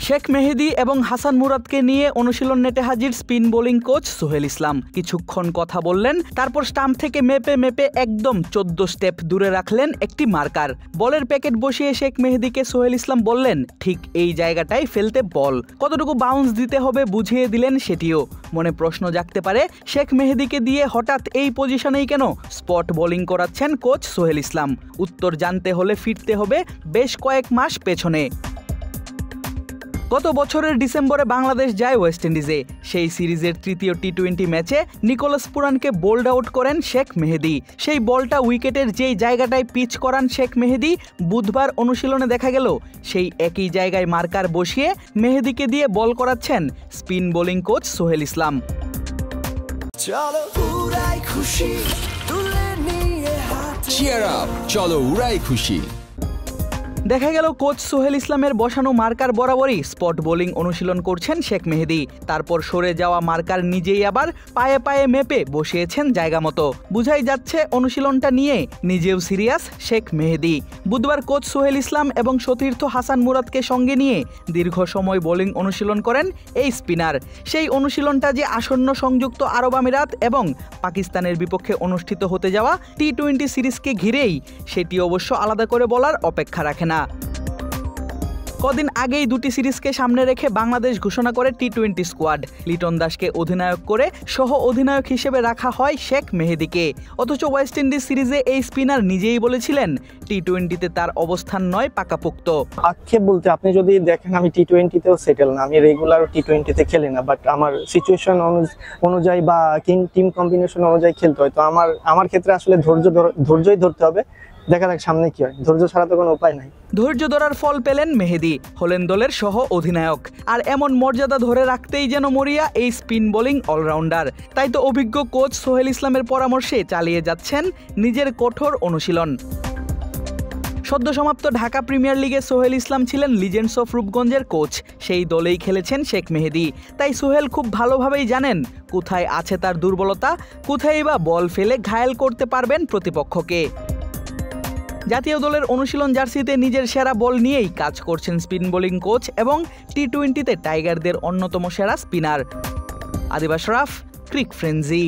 শেখ মেহেদী এবং হাসান মুরাদকে নিয়ে অনুশীলন নেটে হাজির স্পিন বোলিং কোচ সোহেল ইসলাম। কিছুক্ষণ কথা বললেন, তারপর স্টাম্প থেকে মেপে একদম 14 স্টেপ দূরে রাখলেন একটি মার্কার। বলের প্যাকেট বসিয়ে শেখ মেহেদীকে সোহেল ইসলাম বললেন, ঠিক এই জায়গাটায় ফেলতে বল, কতটুকু বাউন্স দিতে হবে বুঝিয়ে দিলেন সেটিও। মনে প্রশ্ন জাগতে পারে, শেখ মেহেদীকে দিয়ে হঠাৎ এই পজিশনেই কেন স্পট বোলিং করাচ্ছেন কোচ সোহেল ইসলাম? উত্তর জানতে হলে ফিরতে হবে বেশ কয়েক মাস পেছনে। গত বছরের ডিসেম্বরে বাংলাদেশ যায় ওয়েস্ট ইন্ডিজে। সেই সিরিজের তৃতীয় টি-20 ম্যাচে নিকোলাস পুরানকে বোল্ড আউট করেন শেখ মেহেদী। সেই বলটা উইকেটের যেই জায়গাটায় পিচ করান শেখ মেহেদী, বুধবার অনুশীলনে দেখা গেল সেই একই জায়গায় মার্কার বসিয়ে মেহেদীকে দিয়ে বল করাচ্ছেন স্পিন বোলিং কোচ সোহেল ইসলাম। চলো উড়াই খুশি। দেখা গেল কোচ সোহেল ইসলামের বসানো মার্কার বরাবরই স্পট বোলিং অনুশীলন করছেন শেখ মেহেদী। তারপর সরে যাওয়া মার্কার নিজেই আবার পায়ে মেপে বসিয়েছেন জায়গা মতো। বুঝাই যাচ্ছে অনুশীলনটা নিয়ে নিজেও সিরিয়াস শেখ মেহেদী। বুধবার কোচ সোহেল ইসলাম এবং সতীর্থ হাসান মুরাদকে সঙ্গে নিয়ে দীর্ঘ সময় বোলিং অনুশীলন করেন এই স্পিনার। সেই অনুশীলনটা যে আসন্ন সংযুক্ত আরব আমিরাত এবং পাকিস্তানের বিপক্ষে অনুষ্ঠিত হতে যাওয়া টি-20 সিরিজকে ঘিরেই, সেটি অবশ্য আলাদা করে বলার অপেক্ষা রাখে না। কদিন আগেই দুটি সিরিজকে সামনে রেখে বাংলাদেশ ঘোষণা করে টি-20 স্কোয়াড। লিটন দাসকে অধিনায়ক করে সহ অধিনায়ক হিসেবে রাখা হয় শেখ মেহেদীকে। অথচ ওয়েস্ট ইন্ডিজ সিরিজে এই স্পিনার নিজেই বলেছিলেন টি-20তে তার অবস্থান নয় পাকাপোক্ত। আক্ষেপ বলতে আপনি যদি দেখেন, আমি টি-20তেও সেটেল না, আমি রেগুলার টি-20তে খেলি না, বাট আমার সিচুয়েশন অনুযায়ী বা টিম কম্বিনেশন অনুযায়ী খেলতে হয়। তো আমার ক্ষেত্রে আসলে ধৈর্যই ধরতে হবে। দেখা যাক সামনে কি হয়, ধৈর্য ছাড়া তো কোনো উপায় নাই। ধৈর্য ধরার ফল পেলেন মেহেদী, হলেন দলের সহ অধিনায়ক। আর এমন মর্যাদা ধরে রাখতেই যেন মরিয়া এই স্পিন বোলিং অলরাউন্ডার। তাই তো অভিজ্ঞ কোচ সোহেল ইসলামের পরামর্শে চালিয়ে যাচ্ছেন নিজের কঠোর অনুশীলন। সদ্য সমাপ্ত ঢাকা প্রিমিয়ার লিগে সোহেল ইসলাম ছিলেন লিজেন্ডস অফ রূপগঞ্জের কোচ। সেই দলেই খেলেছেন শেখ মেহেদী। তাই সোহেল খুব ভালোভাবেই জানেন কোথায় আছে তার দুর্বলতা, কোথায় বা বল ফেলে ঘায়েল করতে পারবেন প্রতিপক্ষকে। জাতীয় দলের অনুশীলন জার্সিতে নিজের সেরা বল নিয়েই কাজ করছেন স্পিন বোলিং কোচ এবং টি-20তে টাইগারদের অন্যতম সেরা স্পিনার। আদিব আশরাফ, ক্রিক ফ্রেন্জি।